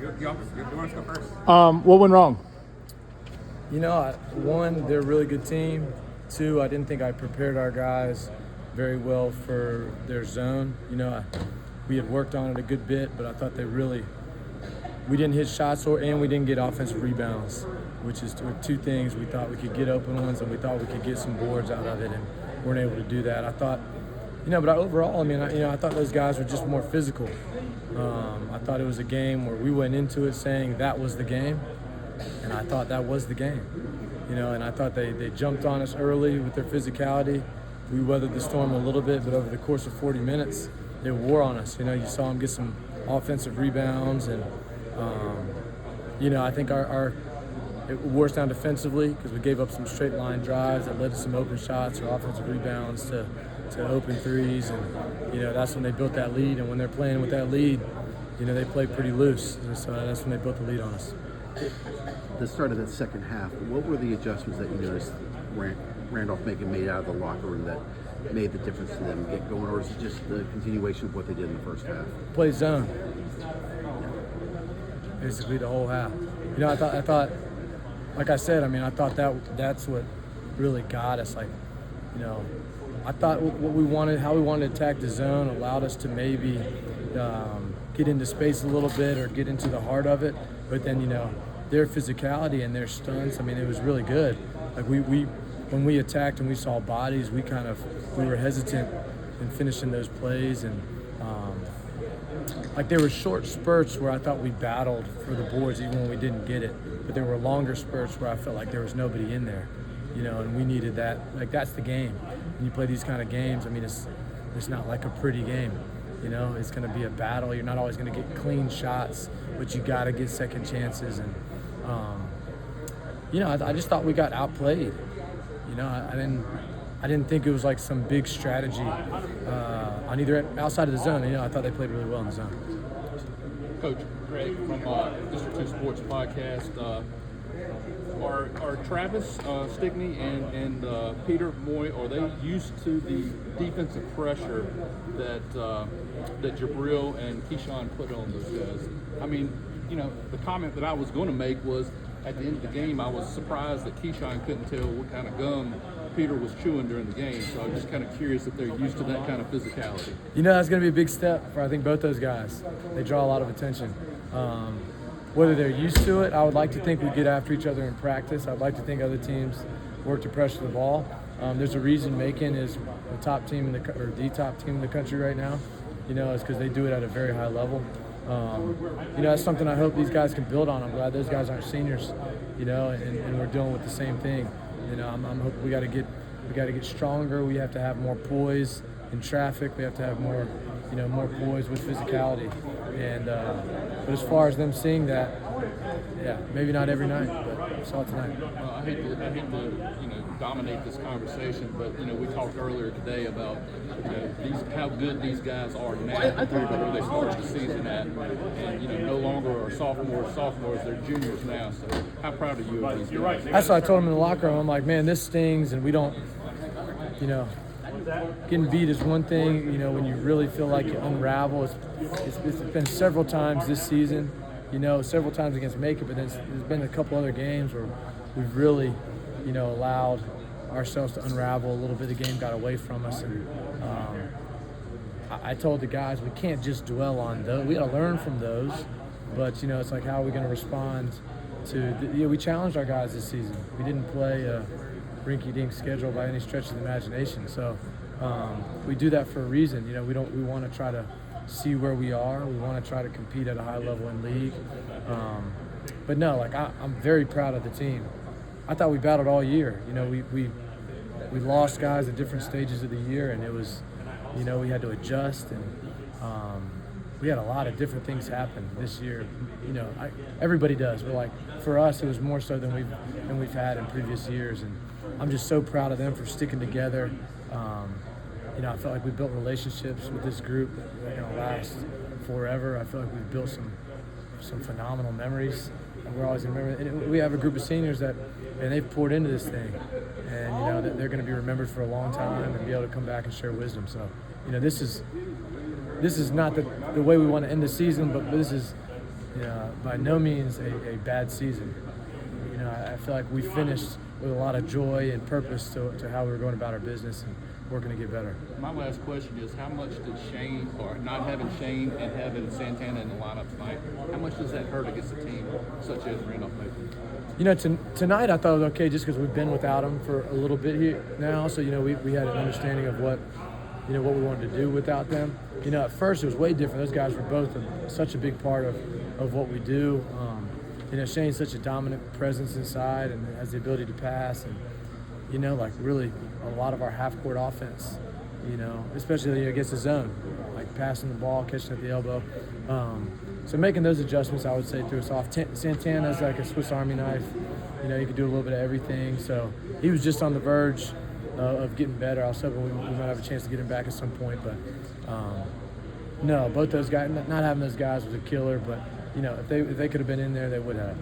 You want to go first? What went wrong? One, they're a really good team. Two, I didn't think I prepared our guys very well for their zone. We had worked on it a good bit, but I thought we didn't hit shots and we didn't get offensive rebounds, which is two things. We thought we could get open ones and we thought we could get some boards out of it, and weren't able to do that. I thought, but overall, I thought those guys were just more physical. I thought it was a game where we went into it saying that was the game, and I thought that was the game. And I thought they jumped on us early with their physicality. We weathered the storm a little bit, but over the course of 40 minutes, they wore on us. You saw them get some offensive rebounds, and I think it wore us down defensively because we gave up some straight line drives that led to some open shots or offensive rebounds to open threes, and that's when they built that lead. And when they're playing with that lead, they play pretty loose, and so that's when they built the lead on us. The start of that second half, what were the adjustments that you noticed Randolph made out of the locker room that made the difference to them get going, or is it just the continuation of what they did in the first half? Play zone. Basically the whole half. I thought, like I said, I thought that's what really got us. I thought how we wanted to attack the zone allowed us to maybe get into space a little bit or get into the heart of it. But then, their physicality and their stunts, it was really good. When we attacked and we saw bodies, we were hesitant in finishing those plays, and there were short spurts where I thought we battled for the boards even when we didn't get it, but there were longer spurts where I felt like there was nobody in there, and we needed that. That's the game. When you play these kind of games, it's not like a pretty game. It's going to be a battle. You're not always going to get clean shots, but you got to get second chances. And I just thought we got outplayed. I didn't think it was like some big strategy on either outside of the zone. I thought they played really well in the zone. Coach Greg from District 2 Sports Podcast. Are Travis Stickney and Peter Moy, are they used to the defensive pressure that Jabril and Keyshawn put on those guys? The comment that I was going to make was, at the end of the game, I was surprised that Keyshawn couldn't tell what kind of gum Peter was chewing during the game. So I'm just kind of curious if they're used to that kind of physicality. That's going to be a big step for, I think, both those guys. They draw a lot of attention. Whether they're used to it, I would like to think we get after each other in practice. I'd like to think other teams work to pressure the ball. There's a reason Macon is the top team the top team in the country right now. It's because they do it at a very high level. That's something I hope these guys can build on. I'm glad those guys aren't seniors, and we're dealing with the same thing. I'm hoping we got to get stronger. We have to have more poise in traffic. We have to have more poise with physicality. And but as far as them seeing that, maybe not every night, but I saw it tonight. I hate to dominate this conversation, but we talked earlier today about how good these guys are now compared to where they started the season at, and no longer are sophomores, they're juniors now. So how proud are you of these guys? That's what I told them in the locker room. I'm like, man, this stings, and we don't, getting beat is one thing. When you really feel like you unravel, it's been several times this season. Several times against Macon, but there's been a couple other games where we've really, allowed ourselves to unravel a little bit. The game got away from us, and I told the guys we can't just dwell on those. We got to learn from those, but it's like, how are we going to respond to? We challenged our guys this season. We didn't play a rinky-dink schedule by any stretch of the imagination, so we do that for a reason. We want to try to see where we are. We want to try to compete at a high level in league. But no, I'm very proud of the team. I thought we battled all year. We lost guys at different stages of the year, and it was, we had to adjust, and we had a lot of different things happen this year. Everybody does, but for us, it was more so than we've had in previous years, and I'm just so proud of them for sticking together. I felt like we built relationships with this group that are going to last forever. I feel like we've built some phenomenal memories, and we're always going to remember. And we have a group of seniors and they've poured into this thing, and they're going to be remembered for a long time and be able to come back and share wisdom. So, this is not the way we want to end the season, but this is by no means a bad season. I feel like we finished with a lot of joy and purpose to how we were going about our business and working to get better. My last question is, how much did Shane, or not having Shane and having Santana in the lineup tonight, how much does that hurt against a team such as Randolph-Macon? Tonight I thought it was okay just because we've been without him for a little bit here now. So, we had an understanding of what we wanted to do without them. At first it was way different. Those guys were both such a big part of what we do. Shane's such a dominant presence inside and has the ability to pass and, really a lot of our half-court offense, especially against the zone, like passing the ball, catching at the elbow. So making those adjustments, I would say, threw us off. Santana's like a Swiss Army knife. He could do a little bit of everything. So he was just on the verge of getting better. I was hoping we might have a chance to get him back at some point. But, no, both those guys, not having those guys was a killer. But, if they could have been in there, they would have.